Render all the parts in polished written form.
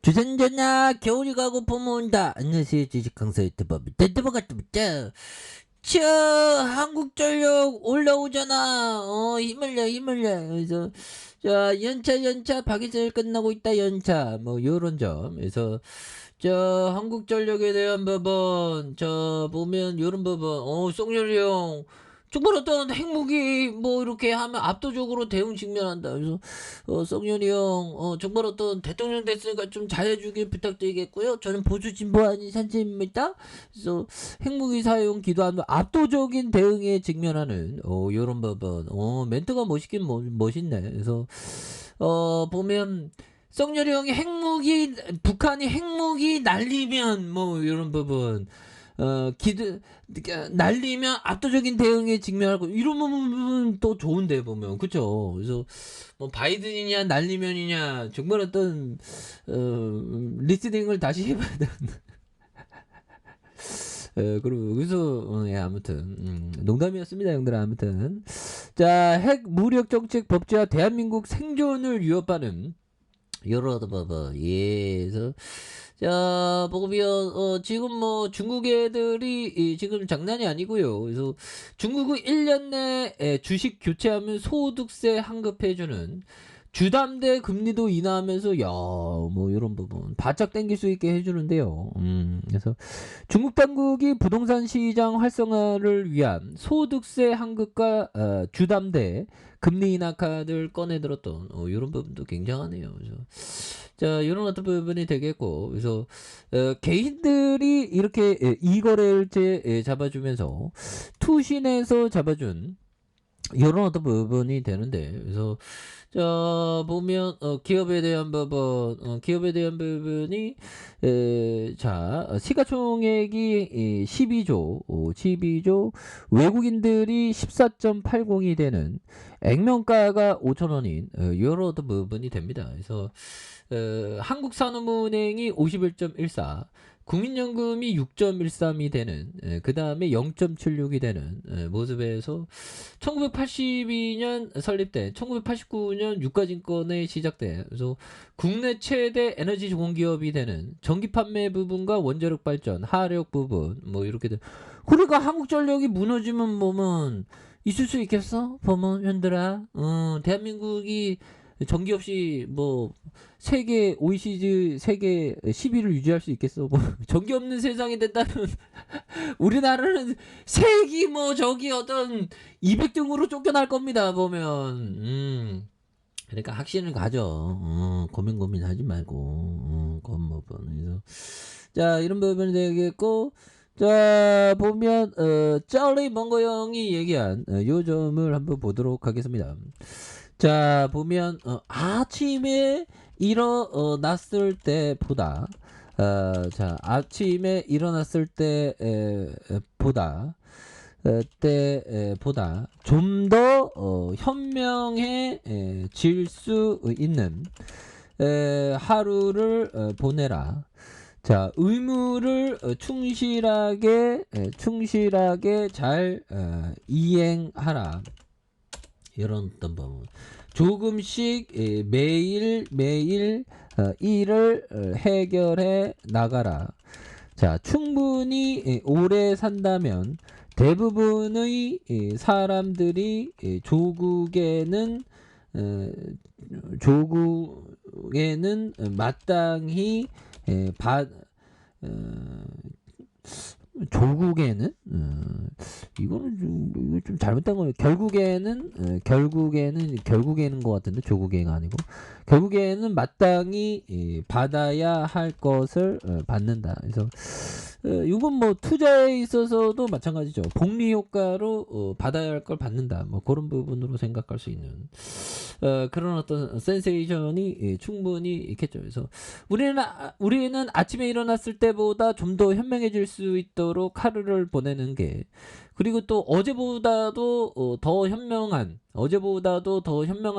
주전전야 겨울이 가고 봄이 온다. 안녕하세요, 주식 강사 유튜버 밑에 같습니다. 저 한국전력 올라오잖아. 힘을 내. 그래서 자 연차 박이슬 끝나고 있다. 연차 뭐 요런 점. 그래서 저 한국전력에 대한 부분 저 보면 요런 부분 송열이 형 정말 어떤 핵무기 뭐 이렇게 하면 압도적으로 대응 직면한다. 그래서 썩년이 형 정말 어떤 대통령 됐으니까 좀 잘해주길 부탁드리겠고요. 저는 보수 진보 아닌 산지입니다. 그래서 핵무기 사용 기도하는 압도적인 대응에 직면하는 요런 부분 멘트가 멋있긴 멋있네. 그래서 보면 썩년이 형이 북한이 핵무기 날리면 뭐 이런 부분 날리면 압도적인 대응에 직면하고 이런 부분 또 좋은데 보면 그쵸. 그래서 뭐 바이든이냐 날리면이냐 정말 어떤 리스닝을 다시 해봐야 되는. 그리고 그래서 예, 아무튼 농담이었습니다, 형들아. 아무튼 자, 핵 무력 정책 법제화 대한민국 생존을 위협하는 여러 봐봐. 예, 그래서 자 보면 지금 뭐 중국 애들이 지금 장난이 아니고요. 그래서 중국은 1년 내에 주식 교체하면 소득세 환급해주는 주담대 금리도 인하하면서 야 뭐 이런 부분 바짝 당길 수 있게 해주는데요. 그래서 중국 당국이 부동산 시장 활성화를 위한 소득세 환급과 주담대 금리 인하 카드를 꺼내들었던 이런 부분도 굉장하네요. 그래서 자 이런 어떤 부분이 되겠고, 그래서 개인들이 이렇게 이거래일제 잡아주면서 투신에서 잡아준 이런 어떤 부분이 되는데, 그래서 자 보면 기업에 대한 부분이 자 시가총액이 12조 외국인들이 14.80이 되는 액면가가 5천원인 여러 어떤 부분이 됩니다. 그래서 한국산업은행이 51.14, 국민연금이 6.13이 되는 그 다음에 0.76이 되는 모습에서 1982년 설립된 1989년 유가증권에 시작된, 그래서 국내 최대 에너지 공기업이 되는 전기 판매 부분과 원자력 발전, 하력 부분 뭐 이렇게 돼. 그러니까 한국전력이 무너지면 보면 있을 수 있겠어? 보면 현들아, 대한민국이 전기 없이 뭐 세계 OECD 세계 10위를 유지할 수 있겠어? 뭐 전기 없는 세상이 된다면 우리나라는 세기 뭐 저기 어떤 200등으로 쫓겨날 겁니다. 보면 그러니까 확신을 가져. 고민하지 말고 그건 그래서 자 이런 부분이 되겠고, 자 보면 짤리 멍거 형이 얘기한 요 점을 한번 보도록 하겠습니다. 자 보면 아침에 일어났을 때보다 자 아침에 일어났을 때보다 좀 더 현명해질 수 있는 하루를 보내라. 자 의무를 충실하게 잘 이행하라. 이런 어떤 부분 조금씩 매일 일을 해결해 나가라. 자 충분히 오래 산다면 대부분의 사람들이 조국에는 마땅히 조국에는 이거 좀 잘못된 거예요. 결국에는 것 같은데 조국에가 아니고 결국에는 마땅히 받아야 할 것을 받는다. 그래서 이건 뭐 투자에 있어서도 마찬가지죠. 복리 효과로 받아야 할 걸 받는다. 뭐 그런 부분으로 생각할 수 있는 그런 어떤 센세이션이 충분히 있겠죠. 그래서 우리는 아침에 일어났을 때보다 좀 더 현명해질 수 있도록 하루를 보내는 게, 그리고 또 어제보다도 더 현명한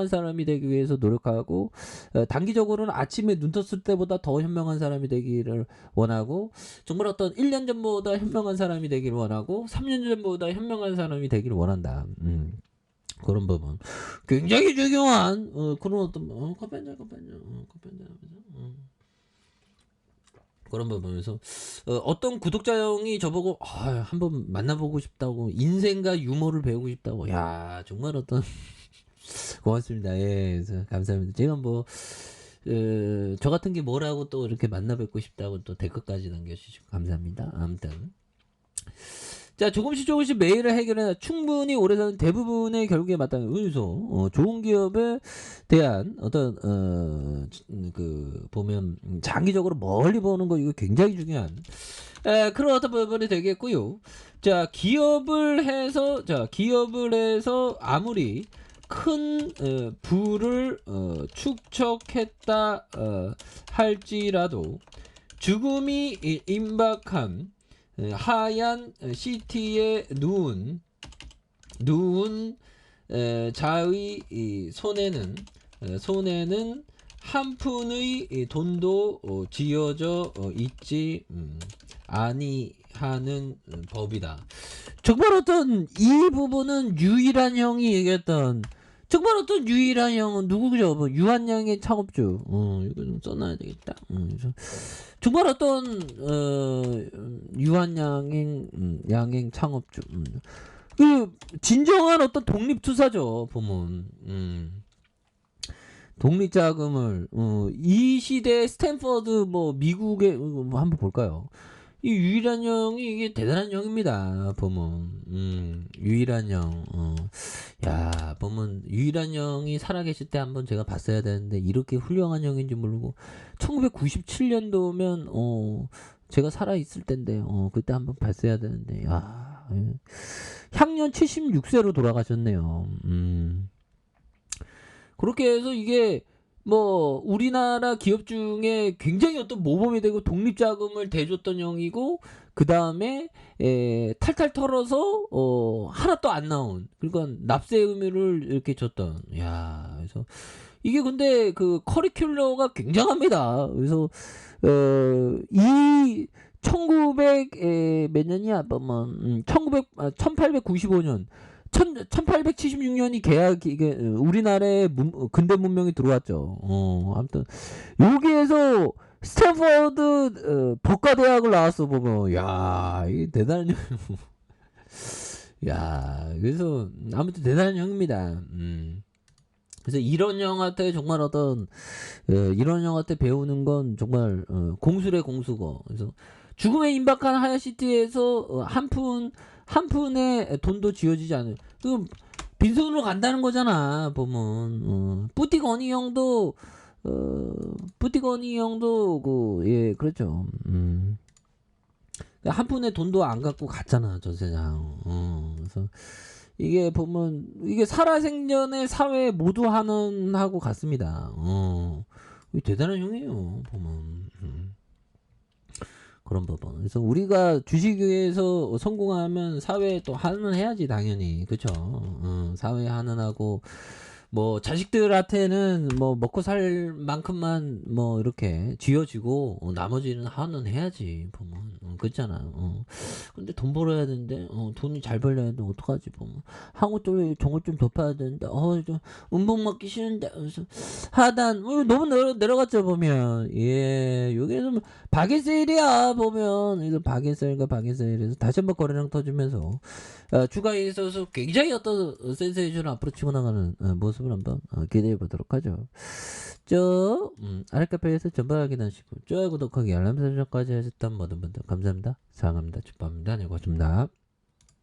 사람이 되기 위해서 노력하고, 단기적으로는 아침에 눈 떴을 때보다 더 현명한 사람이 되기를 원하고, 정말 어떤 1년 전보다 현명한 사람이 되기를 원하고, 3년 전보다 현명한 사람이 되기를 원한다. 그런 부분 굉장히 중요한 그런 어떤 커피 한잔 그런 부분에서 어떤 구독자 형이 저보고 한번 만나보고 싶다고 인생과 유머를 배우고 싶다고 야 정말 어떤 고맙습니다. 예, 그래서 감사합니다. 제가 뭐 저 같은 게 뭐라고 또 이렇게 만나 뵙고 싶다고 또 댓글까지 남겨주시고 감사합니다. 아무튼 자 조금씩 메일을 해결해 충분히 오래 사는 대부분의 결국에 마땅한 의소 좋은 기업에 대한 어떤 그 보면 장기적으로 멀리 보는 거 이거 굉장히 중요한 그런 어떤 부분이 되겠고요. 자 기업을 해서 아무리 큰 부를 축적했다 할지라도 죽음이 임박한 하얀 시티에 누운 자의 손에는 한 푼의 돈도 쥐어져 있지 아니하는 법이다. 정말 어떤 이 부분은 유일한 형이 얘기했던 정말 어떤 유일한 형은 누구죠? 뭐 유한양의 창업주. 이거 좀 써놔야 되겠다. 정말 어떤 유한양행 창업주. 그 진정한 어떤 독립투사죠. 보면 독립자금을 이 시대에 스탠퍼드 뭐 미국의 뭐 한번 볼까요? 이 유일한 형이 이게 대단한 형입니다. 보면 유일한 형. 야 보면 유일한 형이 살아계실 때 한번 제가 봤어야 되는데 이렇게 훌륭한 형인지 모르고 1997년도면 제가 살아있을 텐데 그때 한번 봤어야 되는데 야 향년 76세로 돌아가셨네요. 그렇게 해서 이게 뭐 우리나라 기업 중에 굉장히 어떤 모범이 되고 독립자금을 대줬던 형이고 그 다음에 탈탈 털어서 하나도 안 나온 그러니까 납세 의무를 이렇게 줬던 야 그래서 이게 근데 그 커리큘러가 굉장합니다. 그래서 이 1900 몇 년이야 보면 1895년 1876년이 계약 이게 우리나라에 근대 문명이 들어왔죠. 아무튼 여기에서 스탠퍼드 법과대학을 나왔어 보면 야, 이 대단한 야, 그래서 아무튼 대단한 형입니다. 그래서 이런 형한테 정말 어떤 이런 형한테 배우는 건 정말 공수래 공수고. 그래서 죽음에 임박한 하야시티에서 한 푼의 돈도 지어지지 않아요. 그 빈손으로 간다는 거잖아. 보면 뿌띠거니 형도 예 그렇죠. 한 푼의 돈도 안 갖고 갔잖아 저 세상. 그래서 이게 보면 이게 살아생전에 사회 모두 하는 하고 같습니다. 대단한 형이에요 보면. 그런 부분. 그래서 우리가 주식에서 성공하면 사회에 또 환원해야지 당연히. 그쵸? 사회에 환원하고 뭐 자식들한테는 뭐 먹고 살 만큼만 뭐 이렇게 쥐어지고 나머지는 환원해야지 보면 그렇잖아. 근데 돈 벌어야 되는데 돈이 잘 벌려야 되는데 어떡하지 보면 한국 또 종을 좀 덮어야 되는데 좀 운봉 먹기 싫은데 그래서 하단 너무 내려갔죠 보면 예 여기는 박앤세일이야 보면 이거 박앤세일에서 다시 한번 거래량 터지면서 주가에 있어서 굉장히 어떤 센세이션을 앞으로 치고 나가는 모습을 한번 기대해 보도록 하죠. 아랫카페에서 전방 확인하시고 구독하기 알람 설정까지 하셨던 모든 분들 감사합니다. 사랑합니다. 축복합니다. 안녕히 계십니다.